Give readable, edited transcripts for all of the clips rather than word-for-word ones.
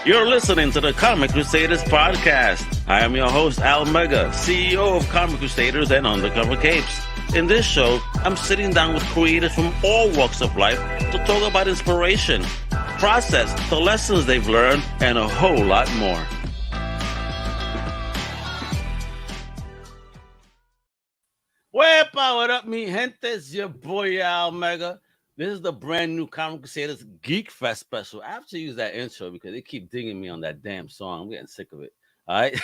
You're listening to the Comic Crusaders podcast. I am your host, Al Mega, CEO of Comic Crusaders and Undercover Capes. In this show, I'm sitting down with creators from all walks of life to talk about inspiration, process, the lessons they've learned, and a whole lot more. Wepa, what up, mi gente? It's your boy, Al Mega. This is the brand new Comic Crusaders GeekFest Special. I have to use that intro because they keep dinging me on that damn song. I'm getting sick of it. All right.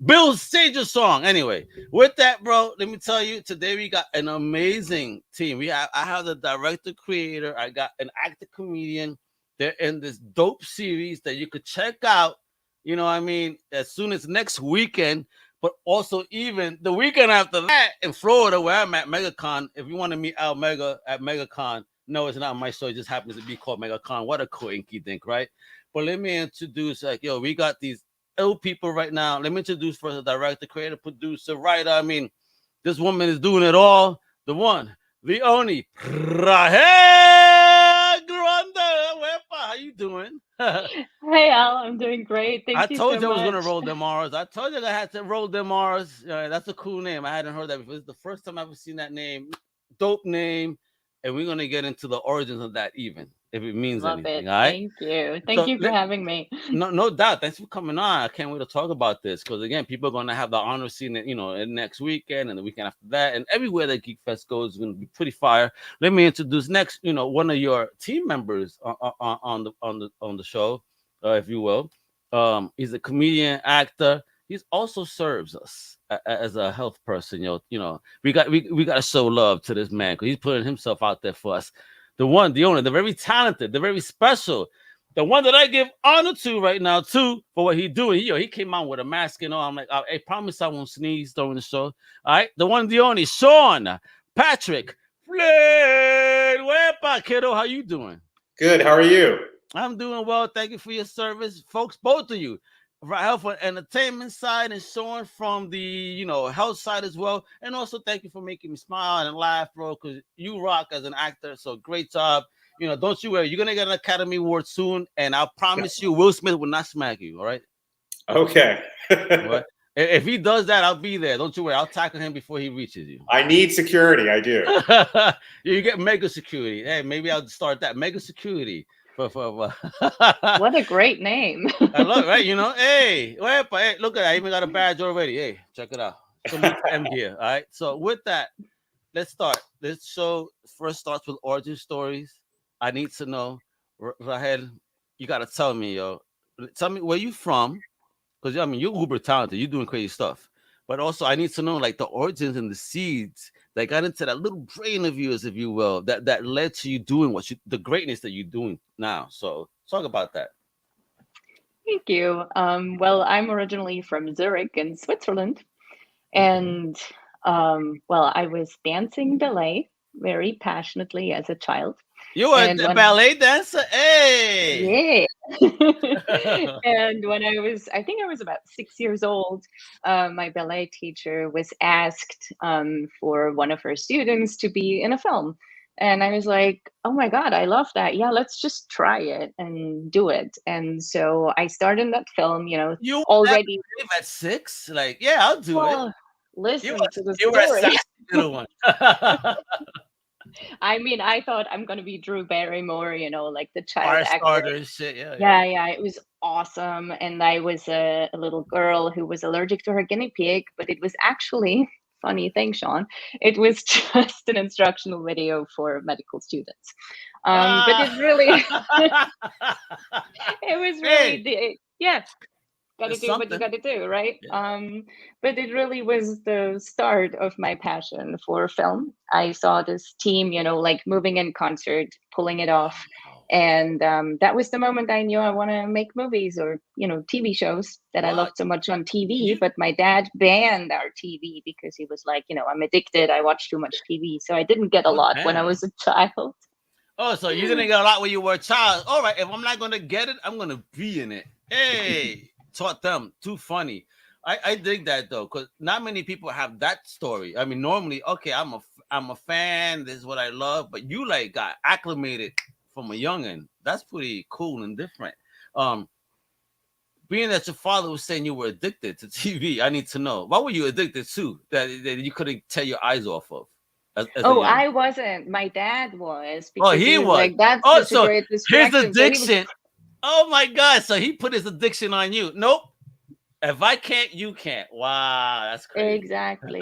Bill Sager song. Anyway, with that, bro, let me tell you, today we got an amazing team. I have the director, creator. I got an actor, comedian. They're in this dope series that you could check out, you know what I mean, as soon as next weekend. But also even the weekend after that in Florida, where I'm at MegaCon. If you want to meet Al Mega at MegaCon, no, it's not my show. It just happens to be called MegaCon. What a cool inky dink, right? But let me introduce, we got these ill people right now. Let me introduce first the director, creator, producer, writer. I mean, this woman is doing it all. The one, the only, Rahel Grunder. How you doing? Hey, Al, I'm doing great. Thank you so much. I told you I was going to roll them R's. I told you I had to roll them R's. That's a cool name. I hadn't heard that before. It's the first time I've ever seen that name. Dope name. And we're going to get into the origins of that even, if it means Love anything. it. All right? Thank you. Thank you for having me. No doubt. Thanks for coming on. I can't wait to talk about this because, again, people are going to have the honor of seeing it, next weekend and the weekend after that. And everywhere that Geek Fest goes is going to be pretty fire. Let me introduce next, one of your team members on the show, if you will. He's a comedian, actor. He also serves us as a health person. We got to show love to this man because he's putting himself out there for us. The one, the only, the very talented, the very special, the one that I give honor to right now too for what he's doing. He came out with a mask and all. I'm like, I promise I won't sneeze during the show. All right, the one, the only, Shaun Patrick Flynn. Wepa, kiddo, how you doing? Good. How are you? I'm doing well. Thank you for your service, folks. Both of you. Rahel for entertainment side and Shaun from the health side as well. And also thank you for making me smile and laugh, bro, because you rock as an actor. So great job. Don't you worry. You're gonna get an Academy Award soon, and I promise you, Will Smith will not smack you. All right. Okay. Right? If he does that, I'll be there. Don't you worry. I'll tackle him before he reaches you. I need security. I do. You get mega security. Hey, maybe I'll start that mega security. What a great name. I love it, right? Hey, look at that. I even got a badge already. Hey, check it out. M here. All right. So with that, let's start. This show first starts with origin stories. I need to know, Rahel, you got to tell me, tell me where you from. Because, you're uber talented. You're doing crazy stuff. But also, I need to know, the origins and the seeds that got into that little brain of yours, if you will, that led to you doing the greatness that you're doing now. So talk about that. Thank you. Well, I'm originally from Zurich in Switzerland. And, I was dancing ballet very passionately as a child. You were a ballet dancer? Hey! Yeah. And when I think I was about 6 years old, my ballet teacher was asked for one of her students to be in a film. And I was like, oh my God, I love that. Yeah, let's just try it and do it. And so I started in that film, you already. At 6? I'll do it. Listen to the story. You were a sassy little one. I thought I'm going to be Drew Barrymore, like the child actor. Shit. Yeah. It was awesome. And I was a little girl who was allergic to her guinea pig, but it was actually, funny thing, Shaun, it was just an instructional video for medical students. But it really, it was really, got to do what you got to do, right? Yeah. But it really was the start of my passion for film. I saw this team, moving in concert, pulling it off. And that was the moment I knew I want to make movies or, TV shows that I loved so much on TV. But my dad banned our TV because he was like, I'm addicted. I watch too much TV. So I didn't get a lot when I was a child. Oh, so you didn't get a lot when you were a child. All right. If I'm not going to get it, I'm going to be in it. Hey. Taught them. Too funny. I dig that though, because not many people have that story. Normally, okay, I'm a fan. This is what I love, but you got acclimated from a youngin'. That's pretty cool and different. being that your father was saying you were addicted to TV, I need to know, what were you addicted to that you couldn't tear your eyes off of? As Oh, I wasn't. My dad was, Oh, because he he was was. like, that's Oh, such a so great his distraction. So he was addiction. Oh my God! So he put his addiction on you. Nope. If I can't, you can't. Wow, that's crazy. exactly.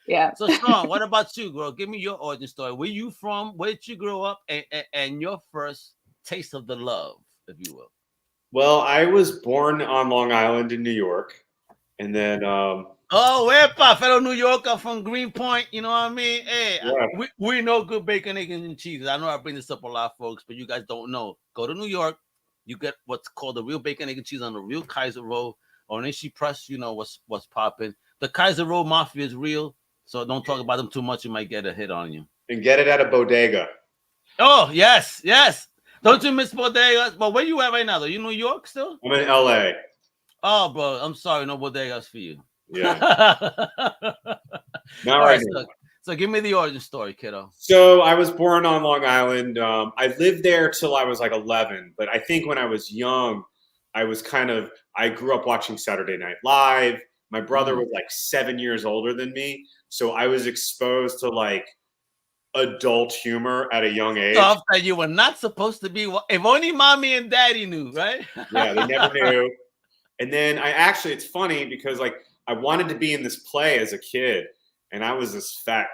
Yeah. So Shaun, what about you, girl? Give me your origin story. Where you from? Where did you grow up? And your first taste of the love, if you will. Well, I was born on Long Island in New York, and then Oh, wepa, fellow New Yorker from Greenpoint. You know what I mean? Hey, yeah. we know good bacon, eggs, and cheese. I know I bring this up a lot, folks, but you guys don't know. Go to New York, you get what's called the real bacon, egg, and cheese on the real Kaiser Roll or an Ishi Press. You know what's popping. The Kaiser Roll Mafia is real, so don't talk about them too much. You might get a hit on you. And get it at a bodega. Oh yes, yes. Don't you miss bodegas? But where you at right now? Though you New York still? I'm in LA. Oh, bro, I'm sorry, no bodegas for you. Yeah. Not right now. So give me the origin story, kiddo. So I was born on Long Island. I lived there till I was like 11. But I think when I was young, I grew up watching Saturday Night Live. My brother was like 7 years older than me. So I was exposed to like adult humor at a young age. Stuff that you were not supposed to be. If only mommy and daddy knew, right? Yeah, they never knew. And then it's funny because like I wanted to be in this play as a kid, and I was this fat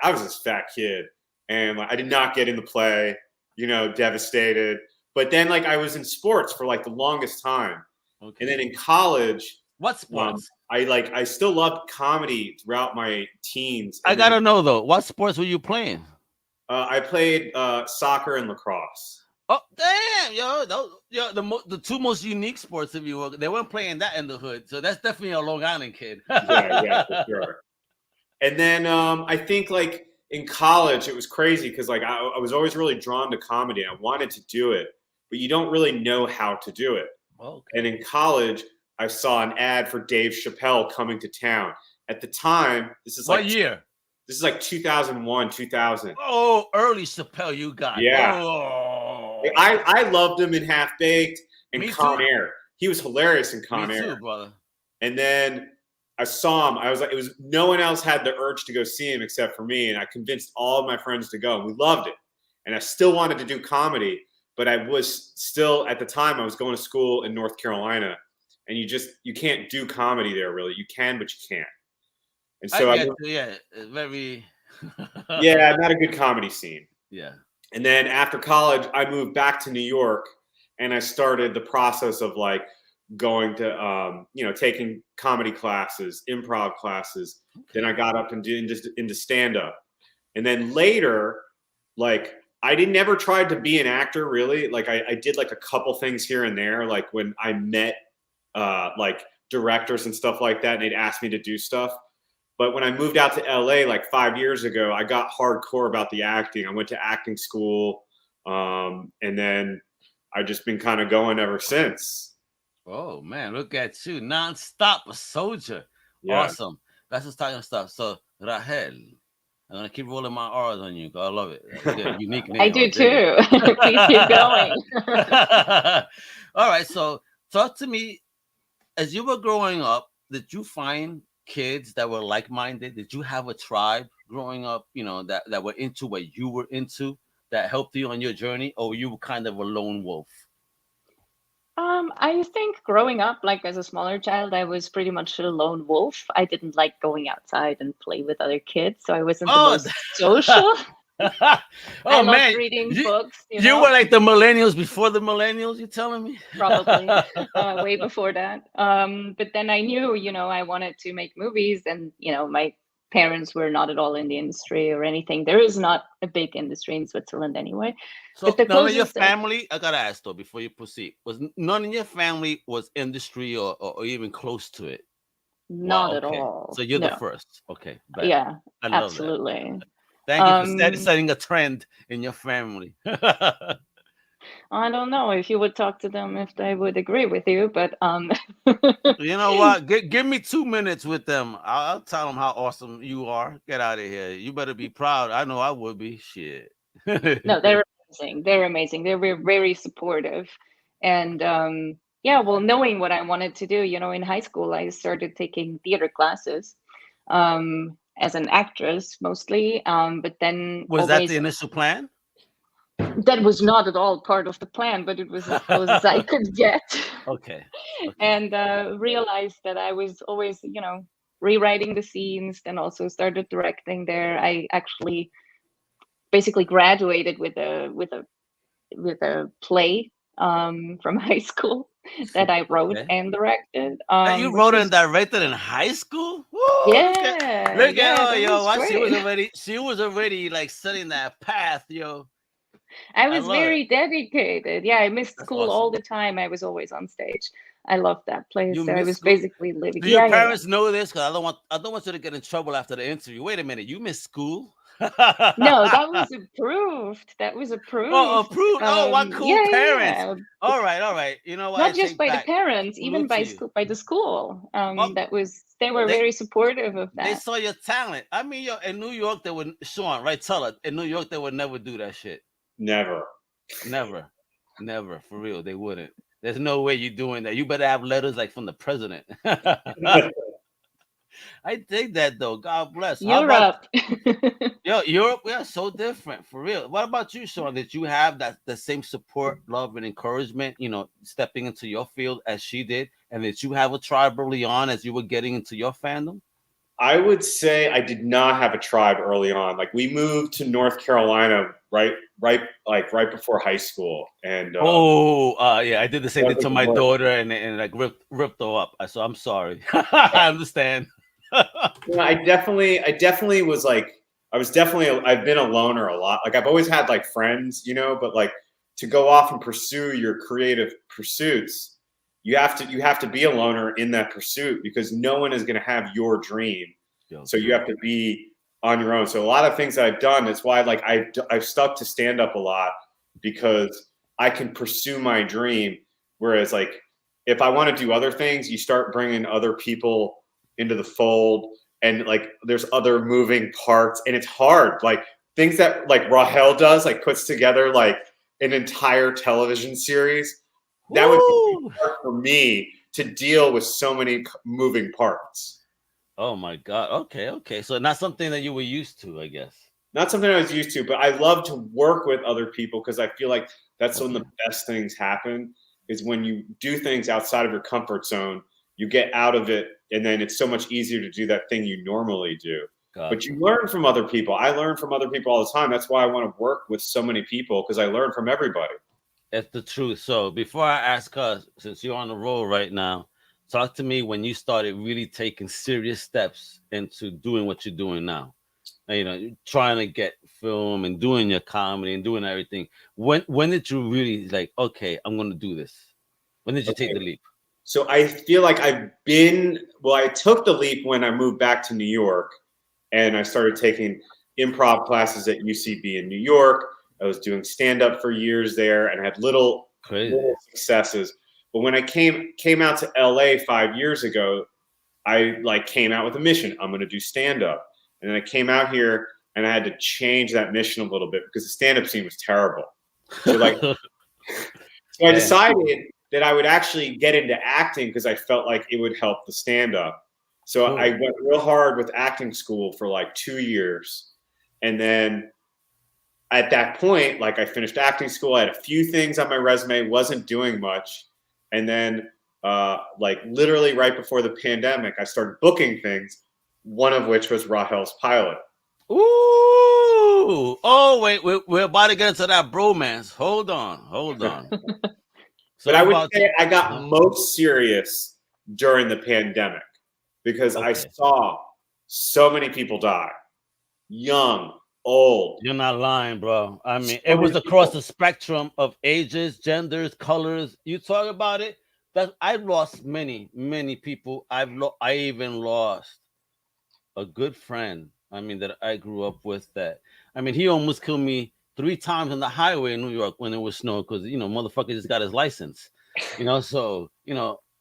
kid, and I did not get in the play, devastated. But then like I was in sports for like the longest time. Okay. And then in college, what sports? I still loved comedy throughout my teens. I gotta know though, what sports were you playing? I played soccer and lacrosse. Oh damn, the two most unique sports, if you will. They weren't playing that in the hood, so that's definitely a Long Island kid. yeah, for sure. And then I think like in college it was crazy because like I was always really drawn to comedy. I wanted to do it, but you don't really know how to do it. Okay. And in college, I saw an ad for Dave Chappelle coming to town. At the time, this is what year? This is like 2001, 2000. Oh, early Chappelle you got. Yeah. Oh. I loved him in Half Baked and Con Air. He was hilarious in Con Air. Me too, brother. And then I saw him. I was like, no one else had the urge to go see him except for me. And I convinced all of my friends to go. And we loved it. And I still wanted to do comedy, but I was still, at the time, I was going to school in North Carolina. And you can't do comedy there, really. You can, but you can't. And so it's very yeah, not a good comedy scene. Yeah. And then after college, I moved back to New York, and I started the process of like going to taking comedy classes, improv classes. Okay. Then I got up and into stand-up. And then later, like I never tried to be an actor really. Like I did like a couple things here and there, like when I met like directors and stuff like that, and they'd ask me to do stuff. But when I moved out to LA like 5 years ago, I got hardcore about the acting. I went to acting school, and then I've just been kind of going ever since. Oh man, look at you, nonstop, a soldier. Yeah. Awesome. That's just talking stuff. So Rahel, I'm gonna keep rolling my R's on you. I love it. Unique name. I do too. Please keep going. All right. So talk to me. As you were growing up, did you find kids that were like-minded? Did you have a tribe growing up, that were into what you were into, that helped you on your journey, or were you kind of a lone wolf? I think growing up, like as a smaller child, I was pretty much a lone wolf. I didn't like going outside and play with other kids, so I wasn't the most social. Oh man, reading books. You were like the millennials before the millennials. You telling me? Probably way before that. But then I knew, I wanted to make movies, and my parents were not at all in the industry or anything. There is not a big industry in Switzerland anyway. So none of your family, I gotta ask though before you proceed, was none of your family was industry or even close to it? Not at all. So you're the first. Okay. Bet. Yeah, I love absolutely. That. Thank you for setting a trend in your family. I don't know if you would talk to them if they would agree with you, but you know what? Give me 2 minutes with them. I'll tell them how awesome you are. Get out of here. You better be proud. I know I would be. Shit. No, they're amazing. They're amazing. They're very supportive, and well, knowing what I wanted to do, in high school, I started taking theater classes as an actress mostly. But then Was that the initial plan? That was not at all part of the plan, but it was as close as I could get. Okay. And realized that I was always, rewriting the scenes, then also started directing there. I actually basically graduated with a play from high school that I wrote and directed. You wrote and directed in high school? Woo, yeah, look at yo, she was already like setting that path, yo. I was very dedicated. Yeah, I missed school awesome. all the time. I was always on stage. I loved that place. You so I was school? basically living. Do your parents know this? Because I don't want you to get in trouble after the interview. Wait a minute, you missed school? No, that was approved. Oh, approved. What cool parents. Yeah. All right. You know what? Not just by the parents, even by the school. They were very supportive of that. They saw your talent. I mean, in New York, they would, Shaun, right? Tell her, in New York, they would never do that shit. Never, for real. They wouldn't. There's no way you're doing that. You better have letters like from the president. I think that though. God bless. Europe. Europe, we are so different for real. What about you, Shaun? Did you have the same support, love, and encouragement, stepping into your field as she did? And did you have a tribe early on as you were getting into your fandom? I would say I did not have a tribe early on. Like we moved to North Carolina right before high school, and I did the same thing to my daughter, and like ripped her up. So I'm sorry. I understand. I definitely was like, I've been a loner a lot. Like I've always had like friends, but like to go off and pursue your creative pursuits, you have to be a loner in that pursuit because no one is going to have your dream. So you have to be on your own. So a lot of things that I've done, that's why like I've stuck to stand up a lot because I can pursue my dream. Whereas like if I want to do other things, you start bringing other people into the fold, and like there's other moving parts, and it's hard. Like things that like Rahel does, like puts together like an entire television series. That would be hard for me to deal with so many moving parts. Oh my God. Okay. So not something that you were used to, I guess. Not something I was used to, but I love to work with other people because I feel like that's when the best things happen, is when you do things outside of your comfort zone, you get out of it, and then it's so much easier to do that thing you normally do. Gotcha. But you learn from other people. I learn from other people all the time. That's why I want to work with so many people, because I learn from everybody. That's the truth. So before I ask her, since you're on the roll right now, talk to me when you started really taking serious steps into doing what you're doing now. You're trying to get film and doing your comedy and doing everything. When did you really like, okay, I'm going to do this? When did you take the leap? So I feel like I took the leap when I moved back to New York, and I started taking improv classes at UCB in New York. I was doing stand-up for years there and had little successes. But when I came out to LA 5 years ago, I like came out with a mission. I'm going to do stand-up. And then I came out here and I had to change that mission a little bit because the stand-up scene was terrible. So so I decided that I would actually get into acting because I felt like it would help the stand-up. So I went real hard with acting school for like 2 years. And then at that point, like I finished acting school. I had a few things on my resume, wasn't doing much. And then like literally right before the pandemic, I started booking things, one of which was Rahel's pilot. Ooh. Oh, wait, we're about to get into that bromance. Hold on. But I would say I got most serious during the pandemic because I saw so many people die, young, old. You're not lying, bro. I mean, it was across the spectrum of ages, genders, colors. You talk about it. That I've lost many people. I even lost a good friend. I mean, that I grew up with. He almost killed me 3 times on the highway in New York when it was snow because motherfucker just got his license. So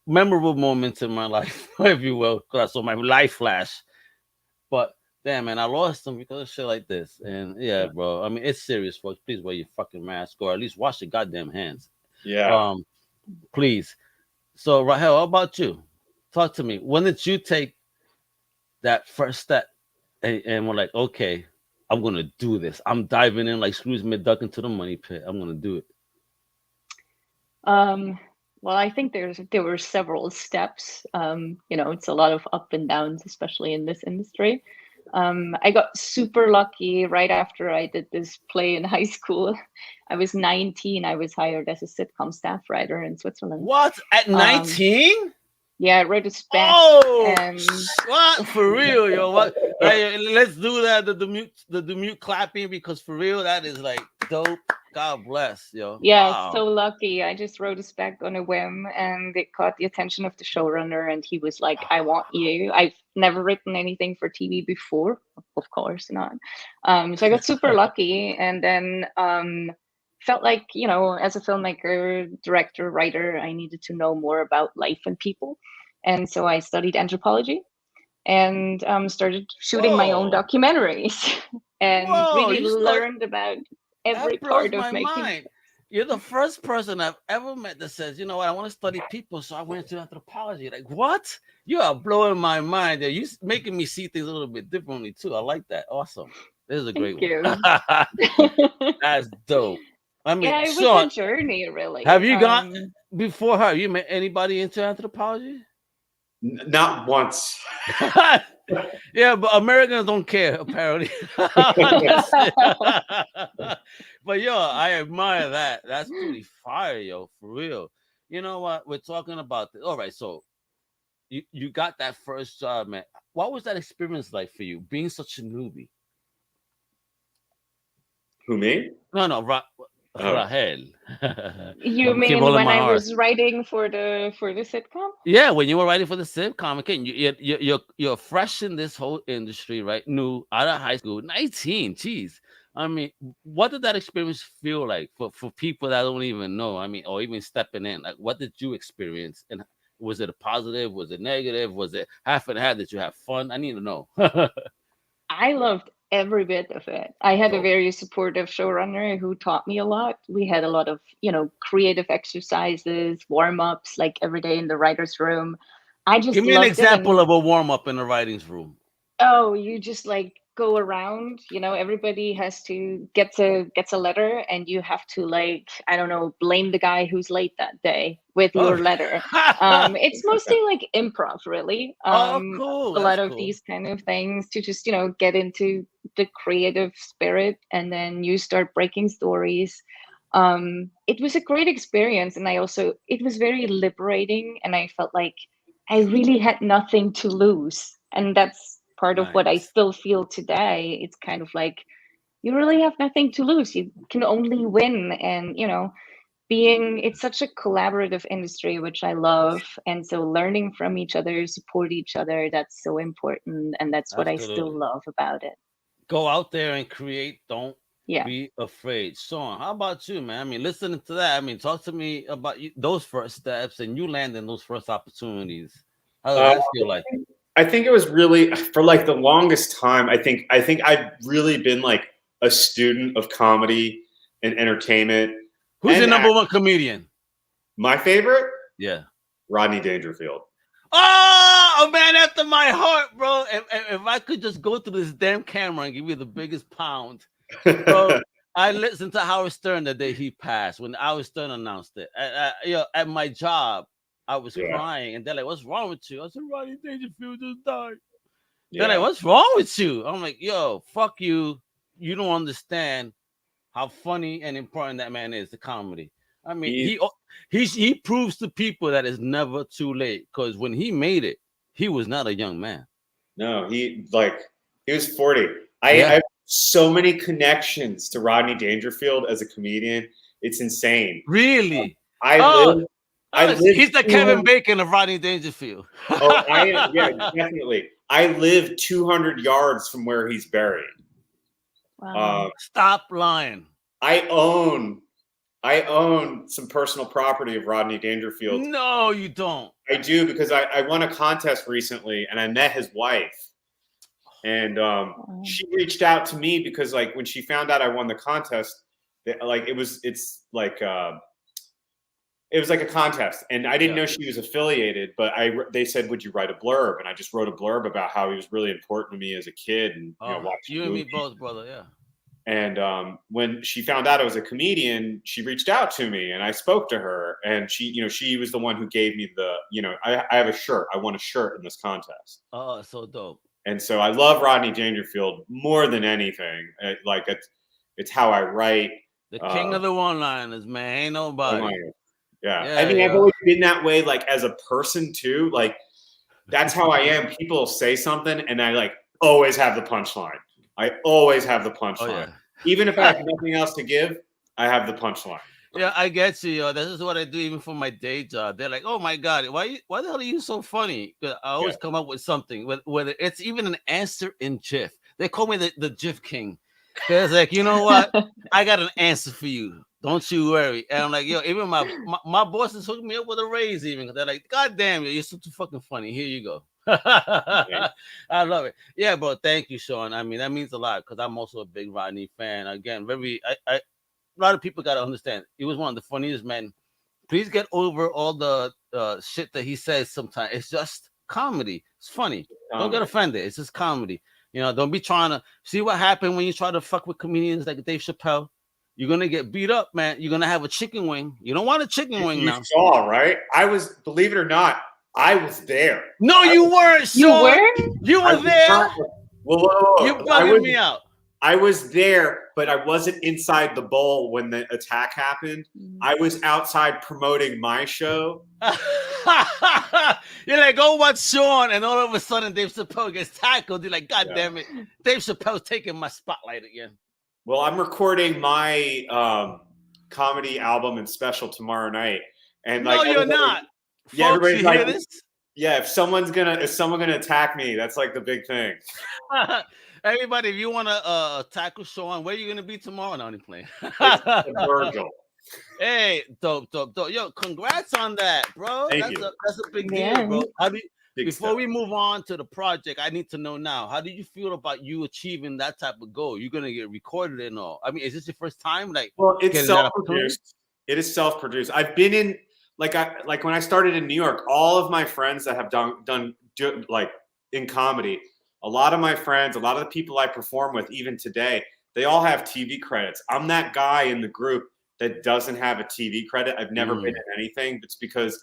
memorable moments in my life, if you will, because I saw my life flash. But damn, man, I lost him because of shit like this. And yeah, bro. I mean, it's serious, folks. Please wear your fucking mask, or at least wash your goddamn hands. Yeah. Please. So Rahel, how about you? Talk to me. When did you take that first step and we're like, okay, I'm gonna do this. I'm diving in like Scrooge McDuck into the money pit. I'm gonna do it. Well, I think there were several steps. It's a lot of up and downs, especially in this industry. I got super lucky right after I did this play in high school. I was 19. I was hired as a sitcom staff writer in Switzerland. What? At 19? Yeah, I wrote a spec. Oh, and what? For real, yo? What? Let's do that. The mute clapping, because for real, that is like dope. God bless, yo. Yeah, Wow. so lucky. I just wrote a spec on a whim, and it caught the attention of the showrunner, and he was like, "I want you." I've never written anything for TV before, of course not. So I got super lucky, and then felt like, as a filmmaker, director, writer, I needed to know more about life and people, and so I studied anthropology and started shooting my own Whoa. documentaries, and Whoa, really learned about every that blows part of my making. mind. You're the first person I've ever met that says, you know what, I want to study people, so I went to anthropology. Like, what? You are blowing my mind. You're making me see things a little bit differently too. I like that. Awesome. This is a great one. That's dope. I mean, yeah, it was Shaun, a journey, really. have you gone before her? You met anybody into anthropology? Not once. Yeah, but Americans don't care, apparently. But yo, I admire that. That's pretty fire, yo, for real. You know what? We're talking about this. All right, so you got that first job, man. What was that experience like for you, being such a newbie? Who, me? No, Rahel. You mean when I was writing for the sitcom? Yeah, when you were writing for the sitcom, again, you're fresh in this whole industry, right? New out of high school, 19. Jeez, I mean, what did that experience feel like for people that don't even know? I mean, or even stepping in, like, what did you experience? And was it a positive? Was it negative? Was it half and half? Did you have fun? I need to know. I loved every bit of it. I had a very supportive showrunner who taught me a lot. We had a lot of, creative exercises, warm-ups, like every day in the writer's room. I just give me an example of a warm-up in the writing's room. Oh, you just like go around, everybody gets a letter, and you have to, like, I don't know, blame the guy who's late that day with your letter. It's mostly like improv, really. Cool. A lot of these kind of things to just, get into the creative spirit, and then you start breaking stories. It was a great experience, and it was very liberating, and I felt like I really had nothing to lose, and that's part of what I still feel today. It's kind of like you really have nothing to lose. You can only win. And, it's such a collaborative industry, which I love. And so learning from each other, support each other, that's so important. And that's what I still love about it. Go out there and create. Don't be afraid. Shaun, how about you, man? I mean, listening to that, I mean, talk to me about those first steps and you landing those first opportunities. How does that feel like? I think it was really, for like the longest time, I think I've really been like a student of comedy and entertainment. Who's your number one comedian? My favorite? Yeah. Rodney Dangerfield. Oh, a man after my heart, bro. If I could just go through this damn camera and give you the biggest pound. Bro, I listened to Howard Stern the day he passed, when Howard Stern announced it. At my job, I was crying, and they're like, "What's wrong with you?" I said, "Rodney Dangerfield just died." They're like, "What's wrong with you?" I'm like, "Yo, fuck you. You don't understand how funny and important that man is to comedy." I mean, he proves to people that it's never too late, because when he made it, he was not a young man. No, he was 40. I have so many connections to Rodney Dangerfield as a comedian. It's insane. Really? He's the Kevin Bacon of Rodney Dangerfield. Definitely. I live 200 yards from where he's buried. Wow. Stop lying. I own some personal property of Rodney Dangerfield. No, you don't. I do, because I won a contest recently, and I met his wife. And she reached out to me because, like, when she found out I won the contest, it's like It was like a contest, and I didn't know she was affiliated, but they said, "Would you write a blurb?" And I just wrote a blurb about how he was really important to me as a kid, and watching you and me both, brother. Yeah. And when she found out I was a comedian, she reached out to me, and I spoke to her, and she was the one who gave me the, I have a shirt. I won a shirt in this contest. Oh, so dope. And so I love Rodney Dangerfield more than anything. It's how I write. The king of the one-liners, man. Ain't nobody. Yeah. I mean, I've always been that way, like as a person too. Like that's how I am. People say something, and I always have the punchline. I always have the punchline. Even if I have nothing else to give, I have the punchline. Yeah, I get you, yo. This is what I do even for my day job. They're like, "Oh my God, why the hell are you so funny?" Because I always come up with something, whether it's even an answer in GIF. They call me the GIF king. Because like, you know what? I got an answer for you. Don't you worry. And I'm like, yo, even my bosses hooked me up with a raise. Even they're like, God damn it, you're so too fucking funny. Here you go. I love it. Yeah, bro. Thank you, Shaun. I mean, that means a lot because I'm also a big Rodney fan. Again, a lot of people got to understand. He was one of the funniest men. Please get over all the shit that he says sometimes. It's just comedy. It's funny. Don't get offended. It's just comedy. Don't be trying to see what happened when you try to fuck with comedians like Dave Chappelle. You're going to get beat up, man. You're going to have a chicken wing. You don't want a chicken wing now. You saw, right? Believe it or not, I was there. No, you weren't, Shaun. You were there? Whoa. You're bugging me out. I was there, but I wasn't inside the bowl when the attack happened. I was outside promoting my show. You're like, go watch Shaun, and all of a sudden Dave Chappelle gets tackled. You're like, God damn it. Dave Chappelle's taking my spotlight again. Well, I'm recording my comedy album and special tomorrow night. And no, you're not. Yeah, folks, everybody's you like, hear this? Yeah, if someone gonna attack me, that's like the big thing. Everybody, if you want to tackle Shaun, where are you gonna be tomorrow? No, I'm playing. Virgil. Hey, dope. Yo, congrats on that, bro. Thank you. That's a big deal, bro. Before we move on to the project, I need to know now, how did you feel about you achieving that type of goal? You're gonna get recorded and all. I mean, is this your first time? Well, it's self-produced. It is self-produced. I've been in like when I started in New York, all of my friends that have done like in comedy, a lot of my friends, a lot of the people I perform with, even today, they all have TV credits. I'm that guy in the group that doesn't have a TV credit. I've never been in anything. It's because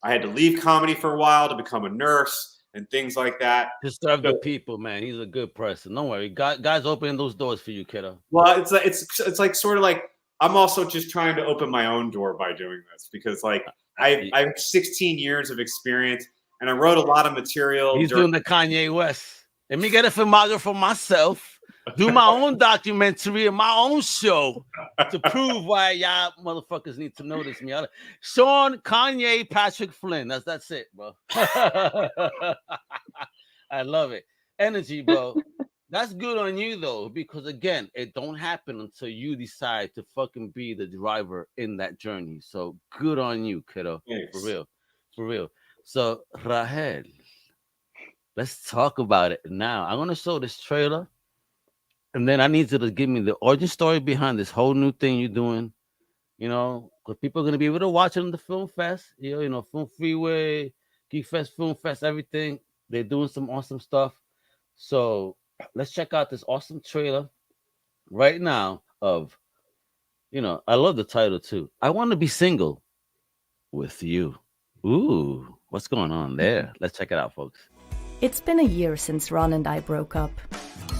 I had to leave comedy for a while to become a nurse and things like that. To serve the people, man. He's a good person. Don't worry. God's opening those doors for you, kiddo. Well, it's like sort of like I'm also just trying to open my own door by doing this because like I have 16 years of experience and I wrote a lot of material. He's doing the Kanye West. Let me get a filmographer myself. Do my own documentary and my own show to prove why y'all motherfuckers need to notice me. Shaun Kanye Patrick Flynn. That's it, bro. I love it. Energy, bro. That's good on you though, because again, it don't happen until you decide to fucking be the driver in that journey. So good on you, kiddo. Thanks. For real. So Rahel, let's talk about it now. I'm gonna show this trailer. And then I need you to give me the origin story behind this whole new thing you're doing, because people are going to be able to watch it on the Film Fest, Film Freeway, GeekFest, Film Fest, everything. They're doing some awesome stuff. So let's check out this awesome trailer right now of, I love the title too. I Want to Be Single with You. Ooh, what's going on there? Let's check it out, folks. It's been a year since Ron and I broke up.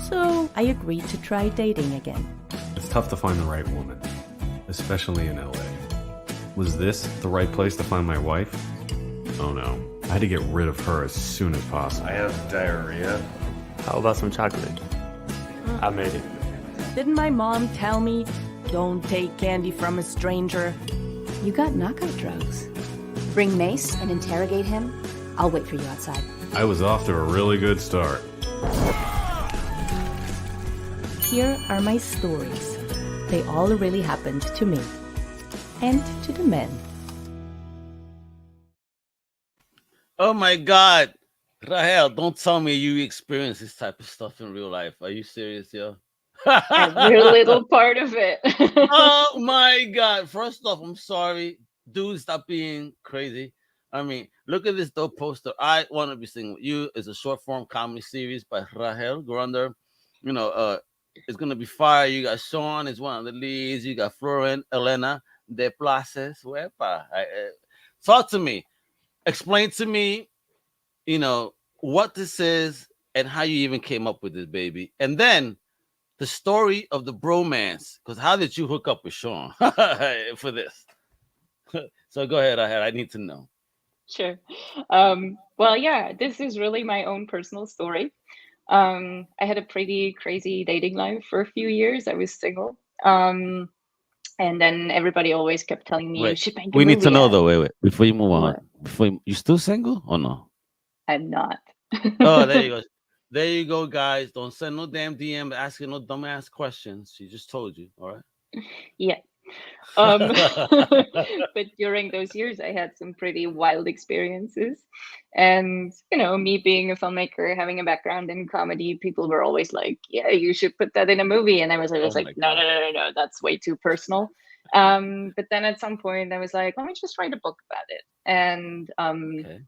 So I agreed to try dating again. It's tough to find the right woman, especially in LA. Was this the right place to find my wife? Oh no, I had to get rid of her as soon as possible. I have diarrhea. How about some chocolate? I made it. Didn't my mom tell me, don't take candy from a stranger? You got knockout drugs. Bring Mace and interrogate him. I'll wait for you outside. I was off to a really good start. Here are my stories. They all really happened to me. And to the men. Oh my God. Rahel, don't tell me you experience this type of stuff in real life. Are you serious, yo? Every little part of it. Oh my God. First off, I'm sorry. dude, stop being crazy. I mean, look at this dope poster. I Want to Be Singing with You is a short form comedy series by Rahel Grunder. It's gonna be fire. You got Shaun is one of the leads. You got Florent, Elena de Places. Wepa. Talk to me. Explain to me, what this is and how you even came up with this, baby. And then the story of the bromance. Because how did you hook up with Shaun for this? So go ahead. I need to know. Sure. Well, yeah, this is really my own personal story. I had a pretty crazy dating life for a few years. I was single. And then everybody always kept telling me, you should make a we need to movie know out." though. Wait. Before you move What? on, you still single or no? I'm not. Oh, there you go. There you go, guys. Don't send no damn DM asking no dumbass questions. She just told you. All right. Yeah. But during those years, I had some pretty wild experiences. And, me being a filmmaker, having a background in comedy, people were always like, yeah, you should put that in a movie. And I was always like, no, that's way too personal. But then at some point I was like, let me just write a book about it. And Okay.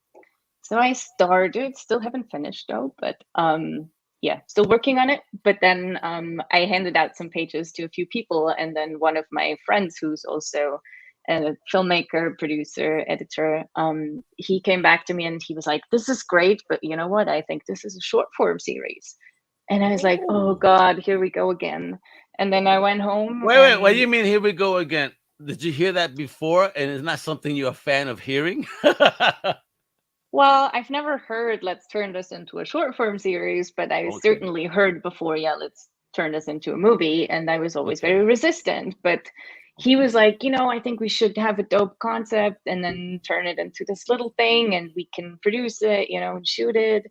so I started, still haven't finished though, but yeah, still working on it. But then I handed out some pages to a few people. And then one of my friends, who's also a filmmaker, producer, editor, he came back to me and he was like, this is great, but you know what? I think this is a short form series. And I was like, oh God, here we go again. And then I went home. Wait, what do you mean here we go again? Did you hear that before? And it's not something you're a fan of hearing? Well, I've never heard, let's turn this into a short form series, but I certainly heard before, yeah, let's turn this into a movie. And I was always very resistant. But he was like, I think we should have a dope concept and then turn it into this little thing and we can produce it, and shoot it.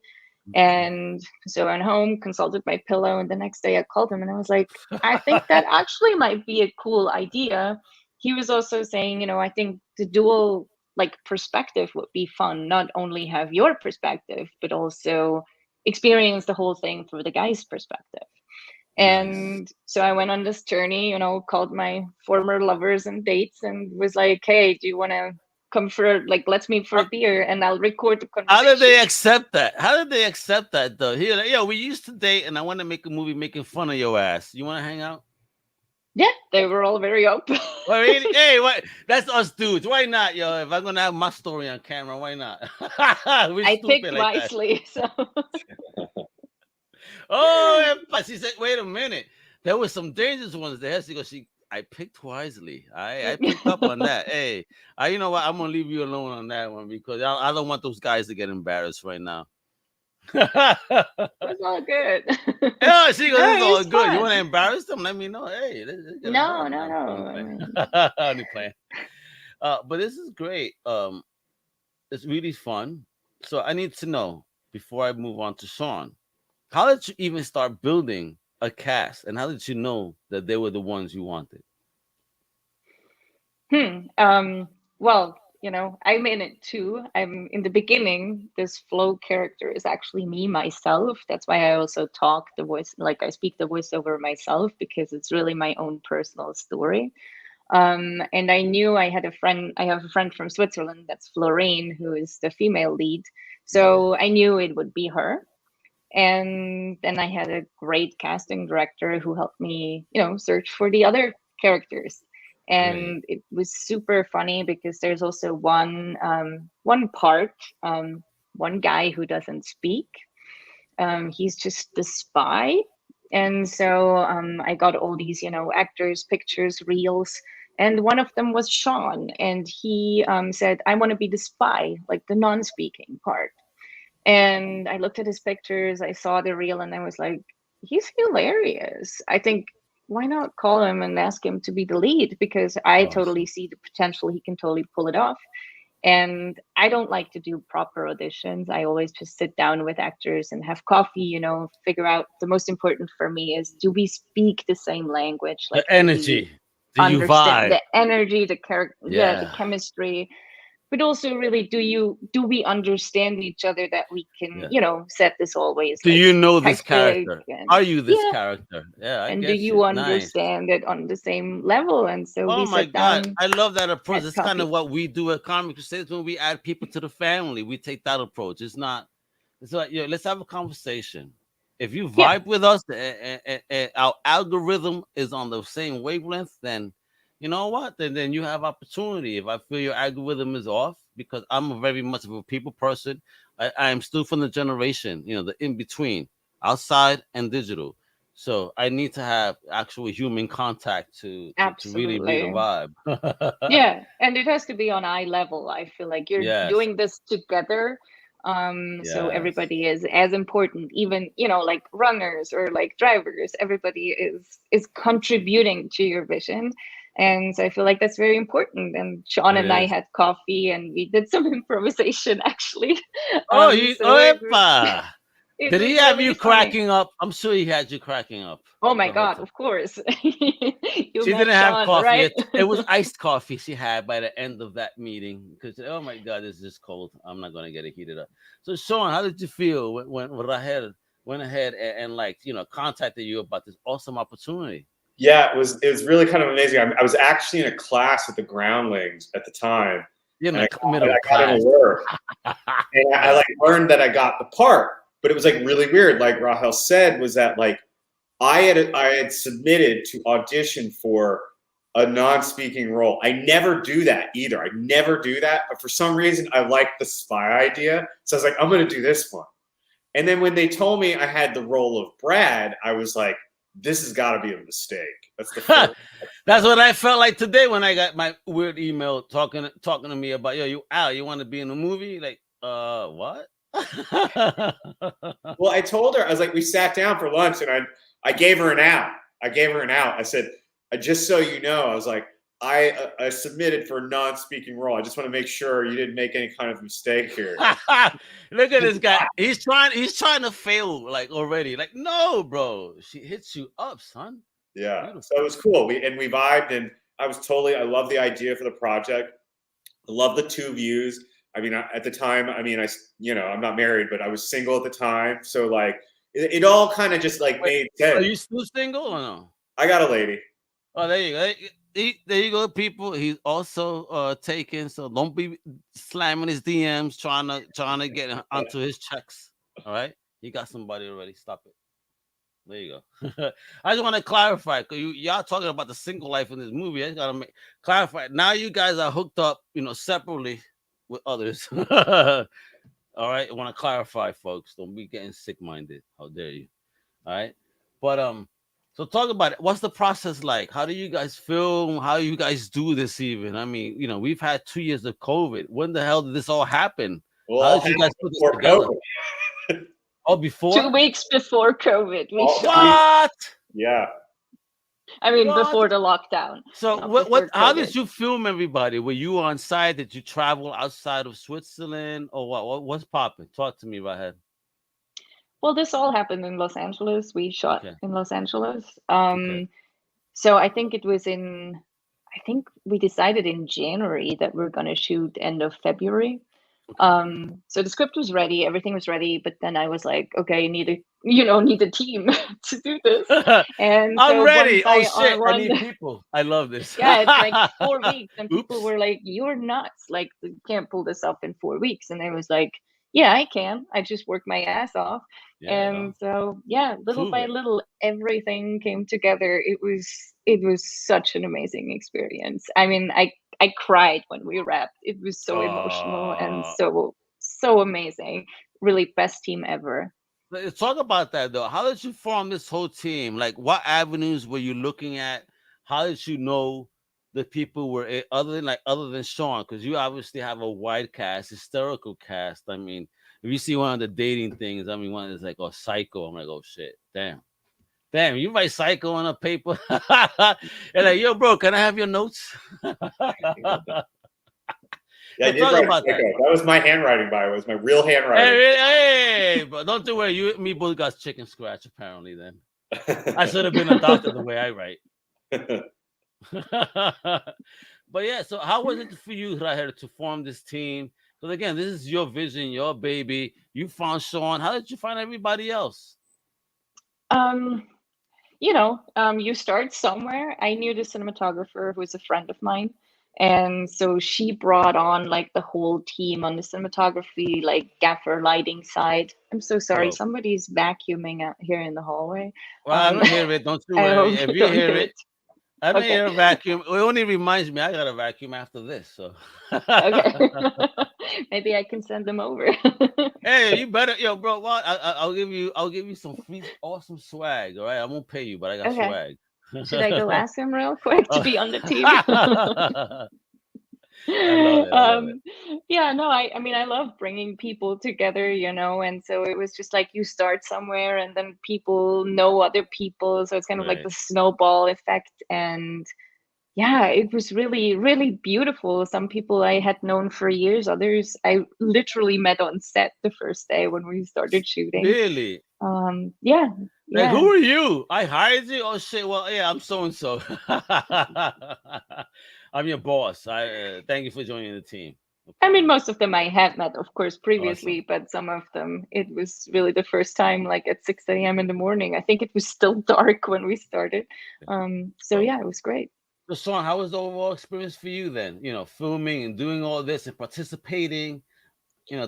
And so I went home, consulted my pillow, and the next day I called him and I was like, I think that actually might be a cool idea. He was also saying, I think the dual perspective would be fun. Not only have your perspective, but also experience the whole thing through the guy's perspective. And so I went on this journey, called my former lovers and dates and was like, hey, do you want to come for let's meet for a beer and I'll record the conversation. How did they accept that? Though? Here, we used to date and I want to make a movie making fun of your ass. You want to hang out? Yeah, they were all very open. Hey, what? That's us dudes. Why not, yo? If I'm gonna have my story on camera, why not? I picked wisely. So. She said, wait a minute. There were some dangerous ones there. She goes, I picked wisely. I picked up on that. Hey, you know what? I'm gonna leave you alone on that one because I don't want those guys to get embarrassed right now. It's all good. Yeah, she goes, it's all good. Fun. You want to embarrass them? Let me know. Hey, no. Only playing. But this is great. It's really fun. So I need to know before I move on to Shaun, how did you even start building a cast, and how did you know that they were the ones you wanted? Well, I'm in it too. I'm in the beginning. This Flo character is actually me myself. That's why I also talk the voice, I speak the voiceover myself because it's really my own personal story. And I knew I have a friend from Switzerland, that's Florine, who is the female lead. So I knew it would be her. And then I had a great casting director who helped me, search for the other characters. And it was super funny because there's also one guy who doesn't speak. He's just the spy. And so I got all these, actors, pictures, reels. And one of them was Shaun. And he said, I want to be the spy, the non-speaking part. And I looked at his pictures, I saw the reel, and I was like, he's hilarious. I think, why not call him and ask him to be the lead? Because I totally see the potential. He can totally pull it off. And I don't like to do proper auditions. I always just sit down with actors and have coffee, figure out. The most important for me is, do we speak the same language? The energy. Do you vibe? The energy, the character, the chemistry. but also really, do we understand each other that we can, set this always? Do you know this hectic character? and- Are you this Yeah. character? Yeah, I And do get you Nice. understand it on the same level? And so Oh we my sat God, down. I love that approach. had It's kind of coffee. what we do at Comic Crusaders when we add people to the family. We take that approach. It's like, let's have a conversation. If you vibe with us and our algorithm is on the same wavelength, then you know what? Then you have opportunity. If I feel your algorithm is off, because I'm very much of a people person, I am still from the generation, the in between, outside and digital. So I need to have actual human contact to really read a Absolutely. vibe. Yeah, and it has to be on eye level. I feel like you're Yes. doing this together. So Yes. everybody is as important, even like runners or like drivers. Everybody is contributing to your vision, and so I feel like that's very important. And Shaun It and I is. had coffee, and we did some improvisation actually. Oh, So epa. it Did he was have really you funny. cracking up? I'm sure he had you cracking up. Oh my the whole God, time. of course. You She met didn't have Shaun, coffee. right? It was iced coffee she had by the end of that meeting because, oh my God, it's just cold. I'm not going to get it heated up. So, Shaun, how did you feel when Rahel went ahead and contacted you about this awesome opportunity? Yeah, it was really kind of amazing. I was actually in a class with the Groundlings at the time. You're in and the middle of I got an class. alert. And I learned that I got the part, but it was really weird. Like Rahel said, was that I had submitted to audition for a non-speaking role. I never do that either. I never do that. But for some reason, I liked the spy idea. So I was like, I'm going to do this one. And then when they told me I had the role of Brad, I was like, this has got to be a mistake. That's the first. That's what I felt like today when I got my weird email talking to me about, you want to be in a movie? Like, what? Well, I told her, I was like, we sat down for lunch and I gave her an out. I said, just so you know, I was like, I submitted for a non-speaking role. I just want to make sure you didn't make any kind of mistake here. Look at this guy. He's trying to fail already. Like, no, bro. She hits you up, son. Yeah. Beautiful. So it was cool. We vibed, and I love the idea for the project. I love the 2 views. I mean, at the time, I'm not married, but I was single at the time. So it all kind of just made sense. Are you still single or no? I got a lady. Oh, there you go. There you go, people. He's also taken, so don't be slamming his DMs trying to get onto his checks. All right, he got somebody already. Stop it. There you go. I just want to clarify because y'all talking about the single life in this movie. I just gotta clarify. Now you guys are hooked up, separately with others. All right, I want to clarify, folks. Don't be getting sick-minded. How dare you? All right, but so talk about it. What's the process like? How do you guys film? How do you guys do this even? I mean, we've had 2 years of COVID. When the hell did this all happen? Well, how did you guys put this together? COVID. Oh, before? 2 weeks before COVID. What? Yeah. I mean, before the lockdown. So how did you film everybody? Were you on site? Did you travel outside of Switzerland or what? What's popping? Talk to me, Rahel. Well, this all happened in Los Angeles. We shot in Los Angeles. So I think we decided in January that we're going to shoot end of February. So the script was ready, everything was ready, but then I was like, okay, need a team to do this. And I'm ready. I need people. I love this. Yeah, it's 4 weeks, and people were like, "You're nuts! You can't pull this off in 4 weeks." And I was like, "Yeah, I can. I just work my ass off." And so, little by little, everything came together. It was such an amazing experience. I mean, I cried when we wrapped. It was so emotional and so amazing. Really, best team ever. Let's talk about that though. How did you form this whole team? What avenues were you looking at? How did you know the people were other than Shaun? Because you obviously have a wide cast, historical cast. I mean, if you see one of the dating things, I mean, one is Psycho. I'm like, oh shit, damn, you write Psycho on a paper. And like, yo, bro, can I have your notes? Yeah, I did write about that. That was my handwriting, by the way. It was my real handwriting. Hey, but don't do worry. You and me both got chicken scratch, apparently, then. I should have been a doctor the way I write. But yeah, so how was it for you, Rahel, to form this team? Because again, this is your vision, your baby. You found Shaun. How did you find everybody else? Um, you start somewhere. I knew the cinematographer who was a friend of mine. And so she brought on like the whole team on the cinematography, like gaffer lighting side. I'm so sorry. Dope. Somebody's vacuuming out here in the hallway. Well, I don't hear it. Don't you I worry. hope If you you don't hear hear it, it. I may Okay. hear a vacuum. It only reminds me I got a vacuum after this. So Okay. Maybe I can send them over. hey, you better, yo, bro. Well, I'll give you some free, awesome swag. All right, I won't pay you, but I got Okay. swag. Should I go ask him real quick to be on the team? I love it. I love it. Yeah, no, I mean, I love bringing people together, and so it was just like you start somewhere and then people know other people. So it's kind of like Right. the snowball effect. And yeah, it was really, really beautiful. Some people I had known for years, others I literally met on set the first day when we started shooting. Really? Yeah, Like, yeah. who are you? I hired you? Oh shit! Well, yeah, I'm so and so. I'm your boss. I thank you for joining the team. I Okay. mean, most of them I had met, of course, previously, Awesome. but some of them, it was really the first time, like at 6 a.m. in the morning. I think it was still dark when we started. So Oh. yeah, it was great. So, Shaun, how was the overall experience for you then? Filming and doing all this and participating.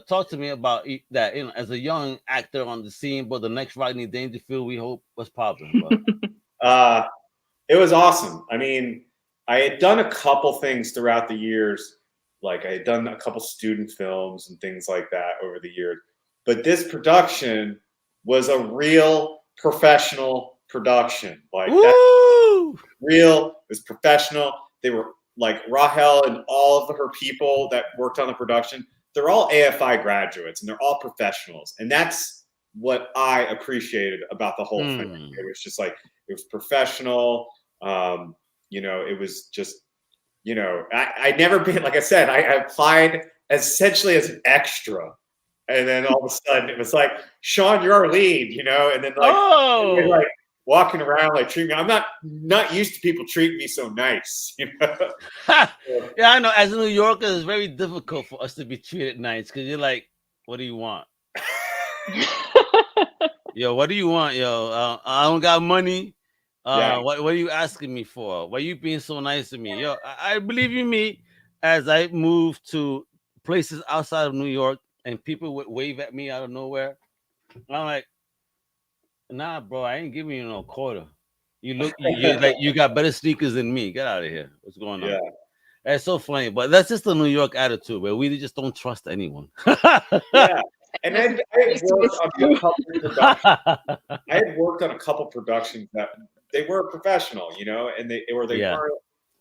Talk to me about that. As a young actor on the scene, but the next Rodney Dangerfield, we hope was popping. But It was awesome. I mean, I had done a couple things throughout the years. Like I had done a couple student films and things like that over the years. But this production was a real professional production. Like that real, it was professional. They were like Rahel and all of her people that worked on the production. They're all AFI graduates and they're all professionals. And that's what I appreciated about the whole thing. It was just like, it was professional. It was just, I never been, like I said, I applied essentially as an extra. And then all of a sudden it was like, Shaun, you're our lead, and then like walking around like treating me. I'm not used to people treating me so nice, Yeah, I know. As a New Yorker, it's very difficult for us to be treated nice because you're like, what do you want? Yo, what do you want, yo? I don't got money. Yeah. What are you asking me for? Why are you being so nice to me? Yo, I believe you me as I move to places outside of New York and people would wave at me out of nowhere. I'm like, nah, bro, I ain't giving you no quarter. You like you got better sneakers than me. Get out of here. What's going on? Yeah. That's so funny, but that's just the New York attitude where we just don't trust anyone. Yeah. And I had worked on a couple productions. I had worked on a couple productions that they were professional, and they weren't.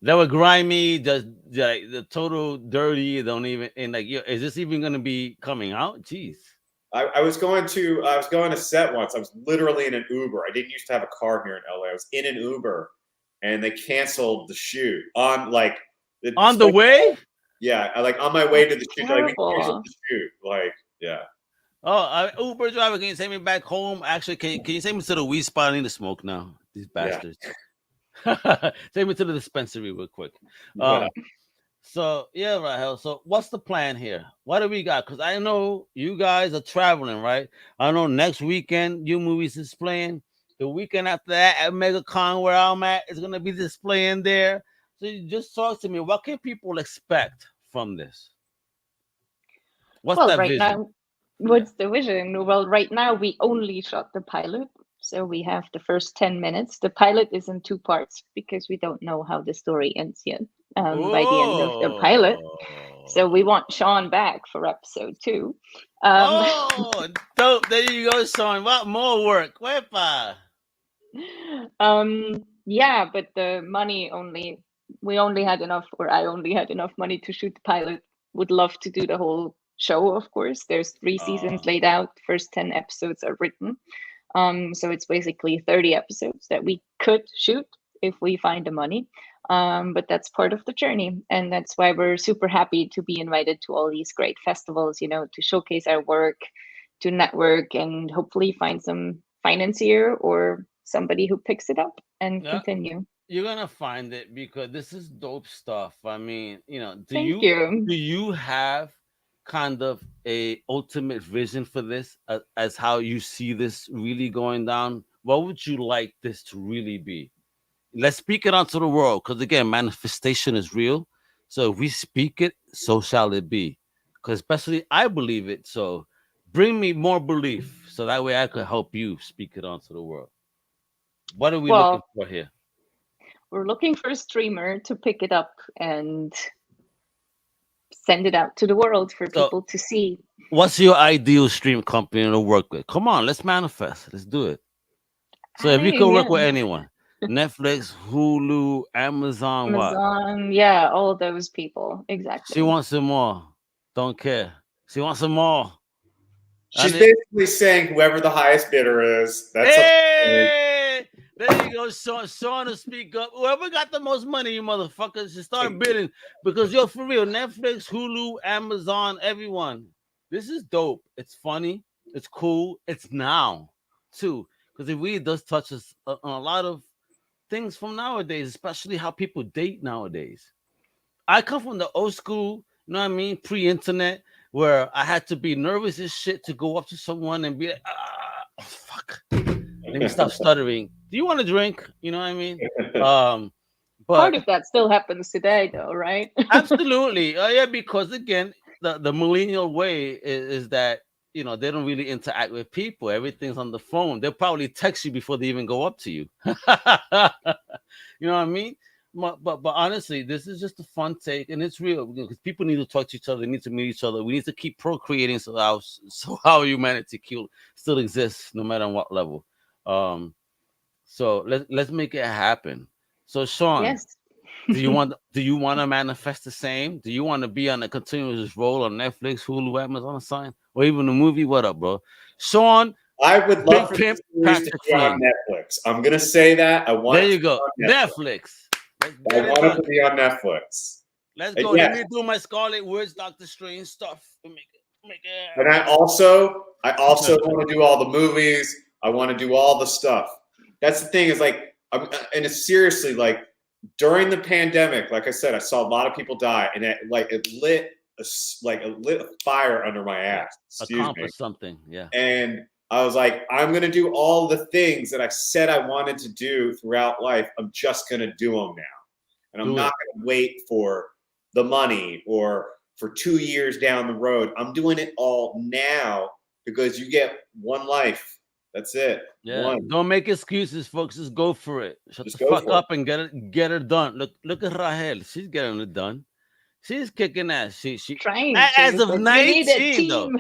They were grimy, the total dirty. Don't even and like, is this even gonna be coming out? Jeez. I was going to set once. I was literally in an Uber. I didn't used to have a car here in LA. I was in an Uber, and they canceled the shoot on the way. Yeah, on my way to the shoot. Like, we Terrible. canceled the shoot. Like, yeah. Oh, Uber driver, can you send me back home? Actually, can you send me to the weed spot? I need to smoke now. These bastards. Yeah. Take me to the dispensary real quick. So yeah, Rahel. So what's the plan here? What do we got? Because I know you guys are traveling, right? I know next weekend your movies is playing. The weekend after that at MegaCon where I'm at is gonna be displaying there. So you just talk to me. What can people expect from this? What's that vision? Now, what's the vision? Well, right now we only shot the pilot. So we have the first 10 minutes. The pilot is in 2 parts because we don't know how the story ends yet by the end of the pilot. So we want Shaun back for episode 2. Dope. There you go, Shaun. What more work? Wepa. Yeah, but the money we only had enough, or I only had enough money to shoot the pilot. Would love to do the whole show, of course. There's 3 seasons laid out. First 10 episodes are written. So it's basically 30 episodes that we could shoot if we find the money. But that's part of the journey. And that's why we're super happy to be invited to all these great festivals, to showcase our work, to network, and hopefully find some financier or somebody who picks it up and continue. You're gonna find it because this is dope stuff. I mean, Thank you. do you have kind of a ultimate vision for this as how you see this really going down? What would you like this to really be? Let's speak it onto the world, because again, manifestation is real. So if we speak it, so shall it be. Because especially I believe it. So bring me more belief, so that way I could help you speak it onto the world. What are we looking Well, for here? we're looking for a streamer to pick it up and send it out to the world for So people to see. what's your ideal stream company to work with? Come on, let's manifest. Let's do it. So if you could work with anyone, Netflix, Hulu, Amazon, what? Amazon, yeah, all those people. Exactly. She wants some more. Don't care. She wants some more. She's basically saying whoever the highest bidder is. That's hey! There you go, Shaun. Shaun to speak up. Whoever got the most money, you motherfuckers, should start bidding. Because yo, for real, Netflix, Hulu, Amazon, everyone. This is dope. It's funny. It's cool. It's now, too. Because it really does touch us on a lot of things from nowadays, especially how people date nowadays. I come from the old school, you know what I mean, pre-internet, where I had to be nervous as shit to go up to someone and be like, oh, fuck. Let me stop stuttering. Do you want to drink? You know what I mean? But part of that still happens today, though, right? Absolutely. Yeah, because again, the millennial way is that they don't really interact with people. Everything's on the phone. They'll probably text you before they even go up to you. You know what I mean? But honestly, this is just a fun take, and it's real because people need to talk to each other. They need to meet each other. We need to keep procreating so our humanity still exists no matter what level. So let's make it happen. So Shaun, yes. do you want to manifest the same? Do you want to be on a continuous role on Netflix, Hulu, Amazon, or something, or even a movie? What up, bro? Shaun, I would love for Pimp this series to be on Netflix. I'm gonna say that. I want. There you go, Netflix. I want it to be on Netflix. Let's go. Yeah. Let me do my Scarlet Witch, Doctor Strange stuff. Make it. And I also want to do all the movies. I want to do all the stuff. That's the thing is like, and it's seriously like during the pandemic, like I said, I saw a lot of people die, and it lit a fire under my ass. Accomplish something, yeah. And I was like, I'm gonna do all the things that I said I wanted to do throughout life. I'm just gonna do them now, and I'm not gonna wait for the money or for 2 years down the road. I'm doing it all now because you get one life. That's it. Yeah. One. Don't make excuses, folks. Just go for it. Shut the fuck up and get her done. Look at Rahel. She's getting it done. She's kicking ass. She trying as to, of 19 though.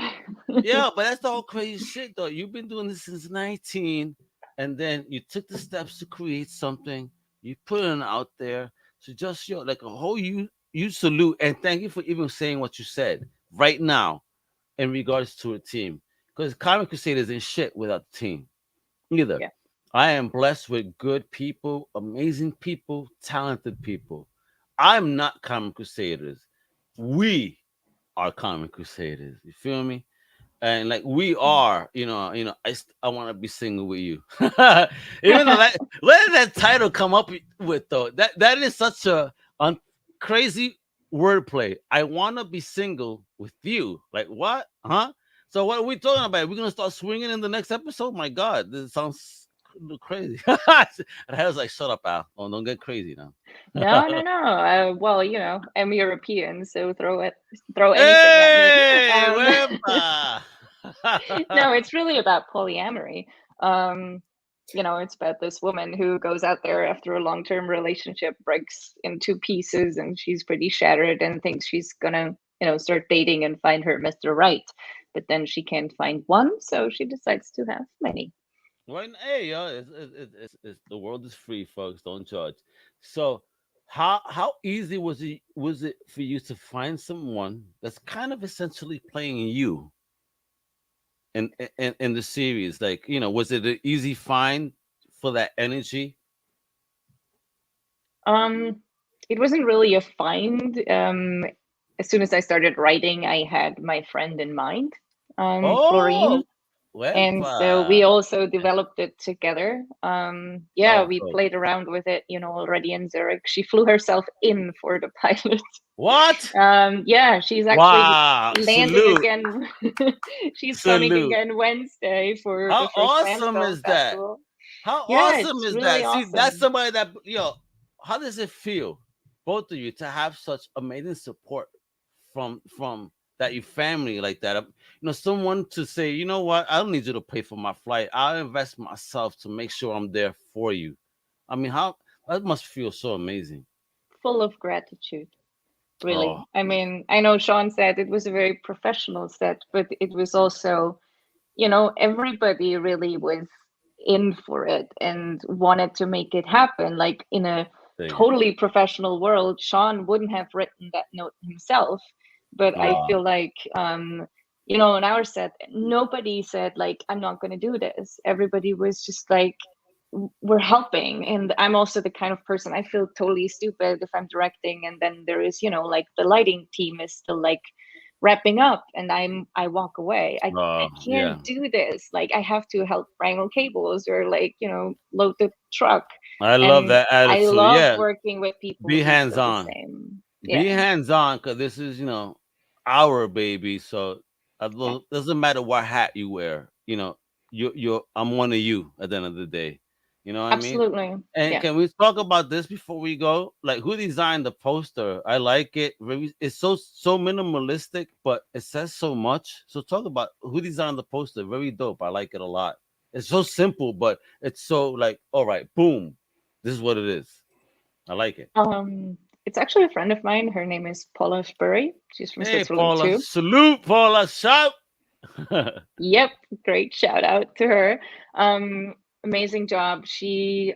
though. Yeah, but that's the whole crazy shit though. You've been doing this since 19, and then you took the steps to create something. You put it out there. So just like a whole you salute and thank you for even saying what you said right now in regards to a team. Because Comic Crusaders ain't shit without the team either. Yeah. I am blessed with good people, amazing people, talented people. I'm not Comic Crusaders. We are Comic Crusaders. You feel me? And like we are, I want to be single with you. Even though where did that title come up with though? That is such a crazy wordplay. I want to be single with you. Like what? Huh? So what are we talking about? We're gonna start swinging in the next episode? My God, this sounds crazy. And I was like, "Shut up, Al! Oh, don't get crazy now." No. Well, I'm European, so throw anything hey, at me. No, it's really about polyamory. It's about this woman who goes out there after a long-term relationship, breaks in two pieces, and she's pretty shattered and thinks she's gonna, start dating and find her Mr. Right. But then she can't find one, so she decides to have many. Well, hey, it's the world is free, folks. Don't judge. So, how easy was it for you to find someone that's kind of essentially playing you in the series? Like, was it an easy find for that energy? It wasn't really a find. As soon as I started writing, I had my friend in mind, Florine. And so we also developed it together. We cool. played around with it, already in Zurich. She flew herself in for the pilot. What? She's actually landing Salute. again. She's coming again Wednesday for How the first awesome film is that? festival. How Yeah, awesome it's is really that? See, awesome. that's somebody that how does it feel, both of you, to have such amazing support from that your family like that? Someone to say, you know what, I don't need you to pay for my flight. I'll invest myself to make sure I'm there for you. I mean, how that must feel so amazing. Full of gratitude. Really. Oh. I mean, I know Shaun said it was a very professional set, but it was also, everybody really was in for it and wanted to make it happen. Like in a totally professional world, Shaun wouldn't have written that note himself. But I feel like, on our set, nobody said like, I'm not going to do this. Everybody was just like, we're helping. And I'm also the kind of person, I feel totally stupid if I'm directing and then there is, like the lighting team is still like wrapping up and I walk away. I can't do this. Like I have to help wrangle cables or like, load the truck. I love that attitude. I love working with people. Be hands-on. Be hands-on, because this is, our baby. So it doesn't matter what hat you wear. I'm one of you at the end of the day. You know what Absolutely. I mean? And can we talk about this before we go? Like, who designed the poster? I like it. It's so minimalistic, but it says so much. So talk about who designed the poster. Very dope. I like it a lot. It's so simple, but it's so like, all right, boom. This is what it is. I like it. It's actually a friend of mine. Her name is Paula Spurry. She's from Switzerland Paula, too. Salute, Paula. Shout. Yep, great shout out to her. Amazing job. She,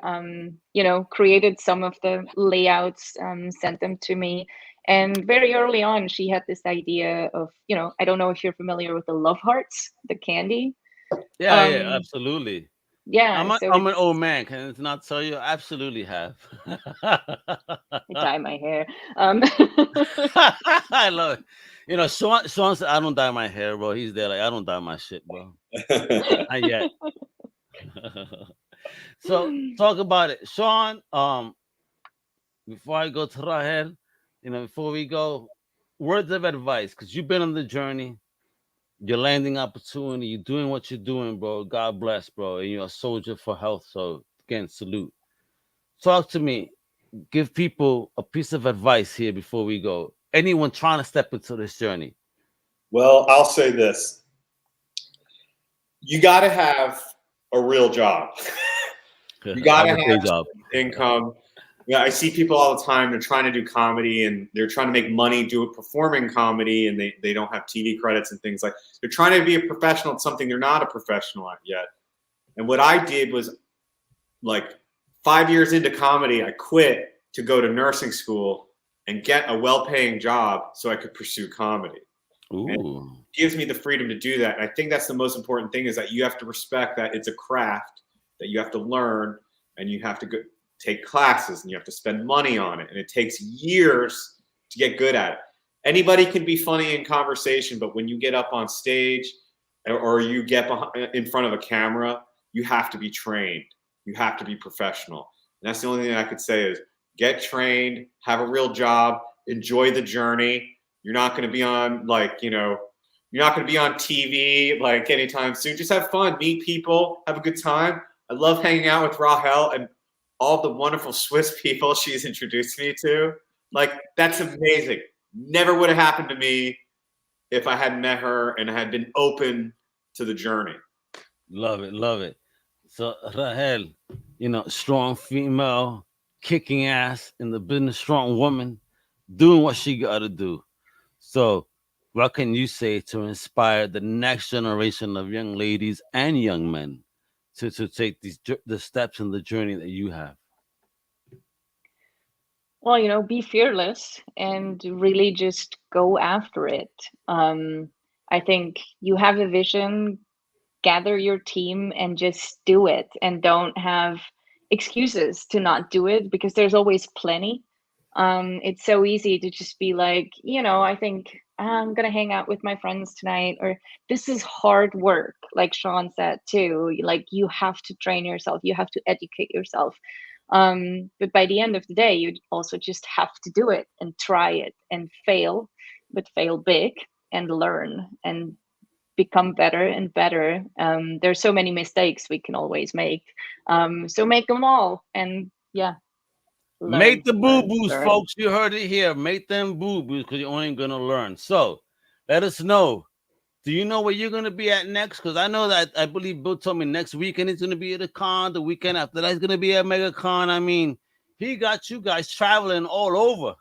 created some of the layouts, sent them to me. And very early on, she had this idea of, I don't know if you're familiar with the Love Hearts, the candy. Yeah, absolutely. Yeah. I'm an old man. Can I not tell you? I absolutely have. I dye my hair. I love it. Shaun said, I don't dye my hair, bro. He's there like, I don't dye my shit, bro. Not yet. So talk about it, Shaun. Before I go to Rahel, before we go, words of advice, because you've been on the journey, you're landing opportunity, you're doing what you're doing, bro. God bless, bro. And you're a soldier for health. So again, salute. Talk to me. Give people a piece of advice here before we go. Anyone trying to step into this journey? Well, I'll say this. You got to have a real job. You got to have job. Income. Yeah, I see people all the time. They're trying to do comedy and they're trying to make money performing comedy, and they don't have TV credits and things like. They're trying to be a professional at something they're not a professional at yet. And what I did was, like 5 years into comedy, I quit to go to nursing school and get a well-paying job so I could pursue comedy. Ooh. And it gives me the freedom to do that. And I think that's the most important thing, is that you have to respect that it's a craft that you have to learn, and you have to go take classes, and you have to spend money on it. And it takes years to get good at it. Anybody can be funny in conversation, but when you get up on stage or you get in front of a camera, you have to be trained. You have to be professional. And that's the only thing I could say is get trained, have a real job, enjoy the journey. You're not going to be on you're not going to be on TV like anytime soon. Just have fun, meet people, have a good time. I love hanging out with Rahel and all the wonderful Swiss people she's introduced me to. Like, that's amazing. Never would have happened to me if I hadn't met her and had been open to the journey. Love it, love it. So Rahel, strong female, kicking ass in the business, strong woman, doing what she got to do. So what can you say to inspire the next generation of young ladies and young men to take the steps in the journey that you have? Well, be fearless and really just go after it. I think you have a vision, gather your team and just do it, and don't have excuses to not do it, because there's always plenty. It's so easy to just be like, I think I'm gonna hang out with my friends tonight, or this is hard work, like Shaun said too. Like you have to train yourself, you have to educate yourself. But by the end of the day, you also just have to do it and try it and fail, but fail big and learn and become better and better. There's so many mistakes we can always make. So make them all, and yeah, Make the learn, boo-boos, learn. folks. You heard it here. Make them boo-boos because you're only going to learn. So let us know. Do you know where you're going to be at next? Because I know that I believe Bill told me next weekend it's going to be at a con. The weekend after that is going to be at Mega Con. I mean, he got you guys traveling all over.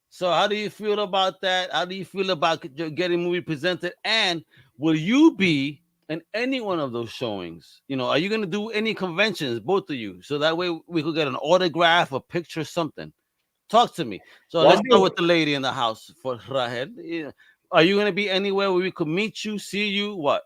So how do you feel about that? How do you feel about getting movie presented? And will you be in any one of those showings? You know, are you going to do any conventions, both of you? So that way we could get an autograph, a picture, something. Talk to me. So let's start with the lady in the house for Rahel. Yeah. Are you going to be anywhere where we could meet you, see you? What?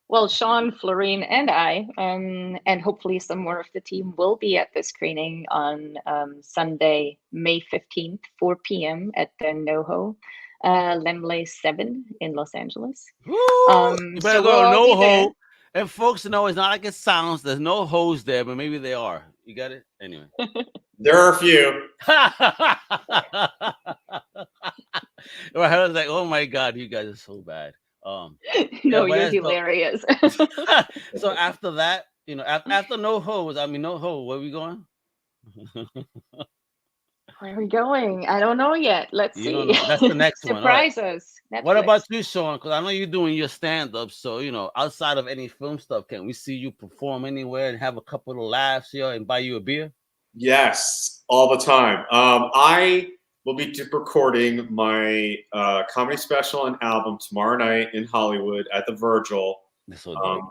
Well, Shaun, Florine, and I, and hopefully some more of the team will be at the screening on Sunday, May 15th, 4 p.m. at the NoHo, Lemley 7 in Los Angeles. You better so go we'll all be there. NoHo. And folks know it's not like it sounds. There's no hoes there, but maybe they are. You got it? Anyway. There are a few. I was like, oh my God, you guys are so bad. No, yeah, you're hilarious. So after that, you know, after no hoes, I mean no hoe, where we going? Where are we going? I don't know yet. Let's see. Don't know. That's the next one. Surprise us. Netflix. What about you, Shaun? Because I know you're doing your stand-up. So, you know, outside of any film stuff, can we see you perform anywhere and have a couple of laughs here and buy you a beer? Yes, all the time. I will be recording my comedy special and album tomorrow night in Hollywood at the Virgil.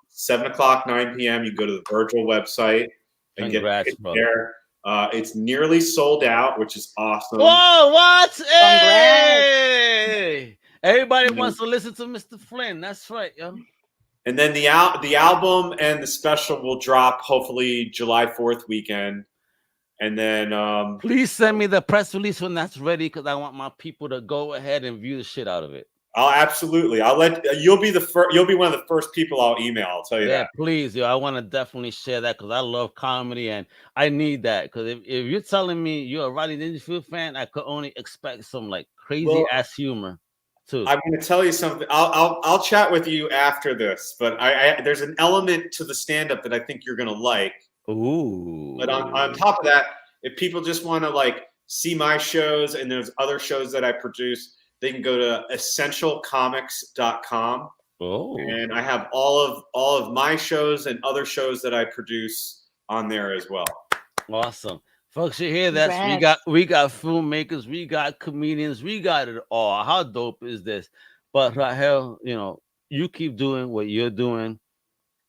7 o'clock, 9 p.m. You go to the Virgil website and Congrats, get there. It's nearly sold out, which is awesome. Whoa, what? Hey! Everybody wants to listen to Mr. Flynn. That's right, yo. And then the album and the special will drop hopefully July 4th weekend. And then please send me the press release when that's ready, because I want my people to go ahead and view the shit out of it. Absolutely. You'll be one of the first people I'll email. I'll tell you that. Yeah, please, yo. I want to definitely share that because I love comedy and I need that. Because if you're telling me you're a Rodney Dangerfield fan, I could only expect some like crazy ass humor too. I'm going to tell you something. I'll chat with you after this, but there's an element to the stand-up that I think you're going to like. Ooh. But on top of that, if people just want to like see my shows and there's other shows that I produce, they can go to essentialcomics.com. Oh. And I have all of my shows and other shows that I produce on there as well. Awesome. Folks, you hear that? We got filmmakers, we got comedians, we got it all. How dope is this? But Rahel, you know, you keep doing what you're doing.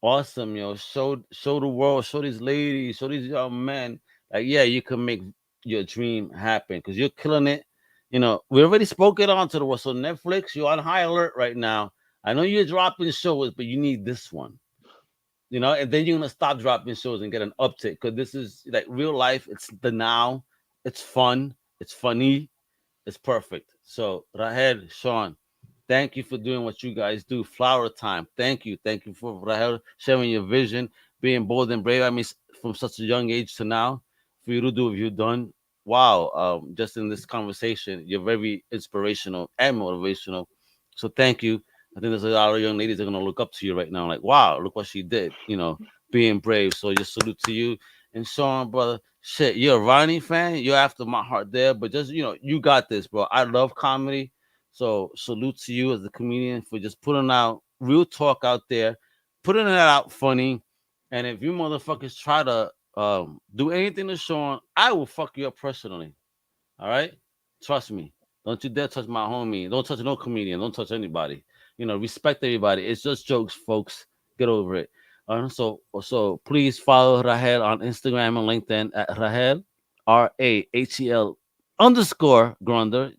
Awesome, yo. Show the world, show these ladies, show these young men. Like, yeah, you can make your dream happen because you're killing it. You know, we already spoke it on to the world. So Netflix, you're on high alert right now. I know you're dropping shows, but you need this one. You know, and then you're gonna stop dropping shows and get an uptick because this is like real life. It's the now. It's fun. It's funny. It's perfect. So Rahel, Shaun, thank you for doing what you guys do. Flower Time. Thank you. Thank you for Rahel sharing your vision, being bold and brave. I mean, from such a young age to now, for you to do what you've done. Wow. Just in this conversation, you're very inspirational and motivational. So thank you. I think there's a lot of young ladies that are going to look up to you right now. Like, wow, look what she did, you know, being brave. So just salute to you. And Shaun, brother, shit, you're a Ronnie fan. You're after my heart there. But just, you know, you got this, bro. I love comedy. So salute to you as a comedian for just putting out real talk out there, putting it out funny. And if you motherfuckers try to do anything to Shaun, I will fuck you up personally. All right? Trust me. Don't you dare touch my homie. Don't touch no comedian. Don't touch anybody. You know, respect everybody. It's just jokes, folks. Get over it. So please follow Rahel on Instagram and LinkedIn at Rahel, RAHEL _Grunder, GRUNDER.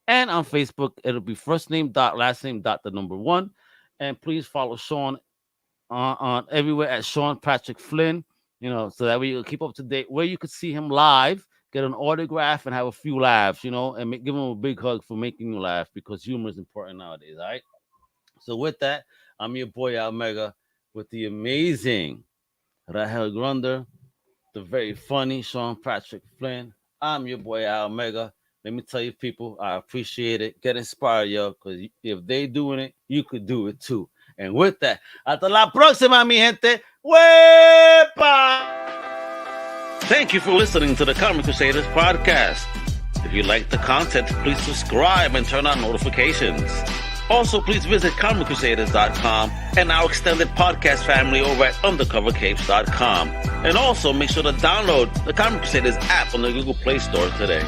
And on Facebook, it'll be first name dot last name dot the number 1. And please follow Shaun on everywhere at Shaun Patrick Flynn. You know, so that way you'll keep up to date where you could see him live. get an autograph, and have a few laughs, you know, and give them a big hug for making you laugh, because humor is important nowadays, all right? So with that, I'm your boy Omega with the amazing Rahel Grunder, the very funny Shaun Patrick Flynn. I'm your boy Omega. Let me tell you, people, I appreciate it. Get inspired, yo, because if they doing it, you could do it too. And with that, hasta la próxima, mi gente. ¡Wepa! Thank you for listening to the Comic Crusaders podcast. If you like the content, please subscribe and turn on notifications. Also, please visit comiccrusaders.shop and our extended podcast family over at undercovercapes.com. And also, make sure to download the Comic Crusaders app on the Google Play Store today.